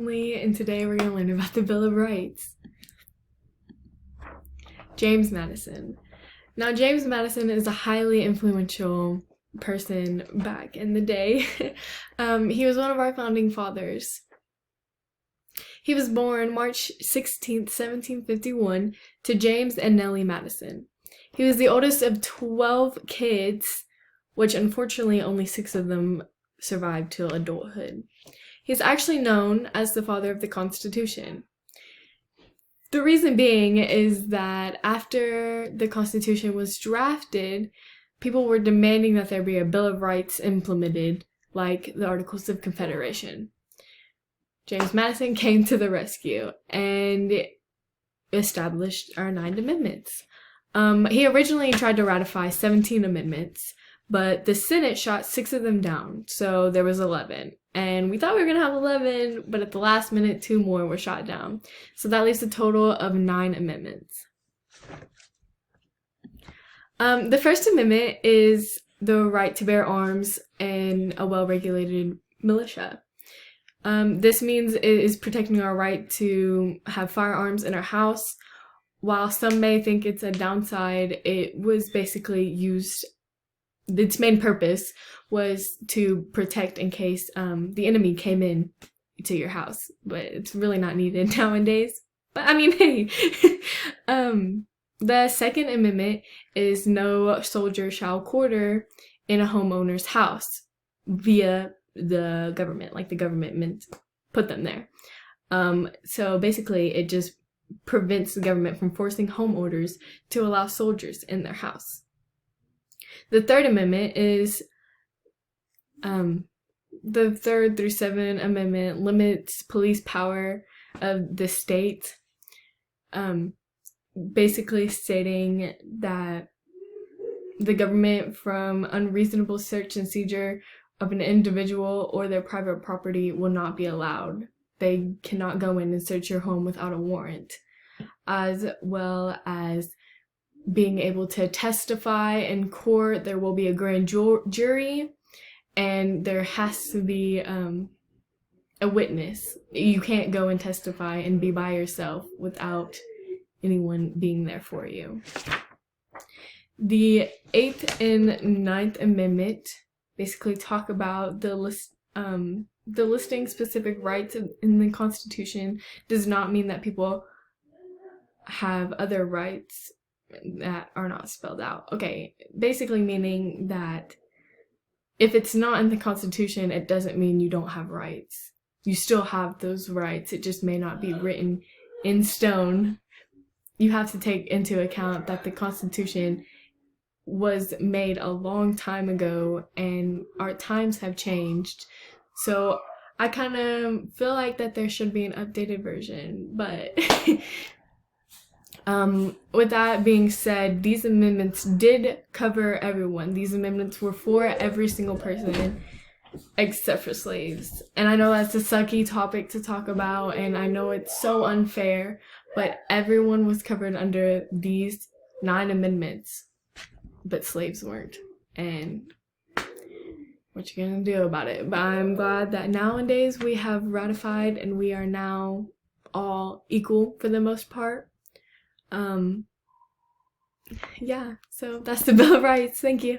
Finley, and today we're going to learn about the Bill of Rights. James Madison. Now, James Madison is a highly influential person back in the day. He was one of our founding fathers. He was born March 16th, 1751, to James and Nellie Madison. He was the oldest of 12 kids, which unfortunately only 6 of them survived till adulthood. He's actually known as the father of the Constitution. The reason being is that after the Constitution was drafted, people were demanding that there be a Bill of Rights implemented, like the Articles of Confederation. James Madison came to the rescue and established our 9 amendments. He originally tried to ratify 17 amendments, but the Senate shot 6 of them down, so there was 11. And we thought we were going to have 11, but at the last minute, 2 more were shot down. So that leaves a total of 9 amendments. The First Amendment is the right to bear arms and a well-regulated militia. This means it is protecting our right to have firearms in our house. While some may think it's a downside, it was basically used, its main purpose was to protect in case the enemy came in to your house, but it's really not needed nowadays. But I mean, hey. The Second Amendment is no soldier shall quarter in a homeowner's house via the government, like the government put them there. So basically it just prevents the government from forcing homeowners to allow soldiers in their house. The Third Amendment is the 3rd through 7th Amendment limits police power of the state, basically stating that the government from unreasonable search and seizure of an individual or their private property will not be allowed. They cannot go in and search your home without a warrant, as well as being able to testify in court. There will be a grand jury, and there has to be a witness. You can't go and testify and be by yourself without anyone being there for you. The 8th and 9th Amendment basically talk about the listing specific rights in the Constitution does not mean that people have other rights that are not spelled out. Okay, basically meaning that if it's not in the Constitution, it doesn't mean you don't have rights. You still have those rights. It just may not be written in stone. You have to take into account that the Constitution was made a long time ago and our times have changed. So I kind of feel like that there should be an updated version, but with that being said, these amendments did cover everyone. These amendments were for every single person except for slaves. And I know that's a sucky topic to talk about, and I know it's so unfair, but everyone was covered under these 9 amendments, but slaves weren't. And what you gonna do about it? But I'm glad that nowadays we have ratified and we are now all equal for the most part. Yeah, so that's the Bill of Rights. Thank you.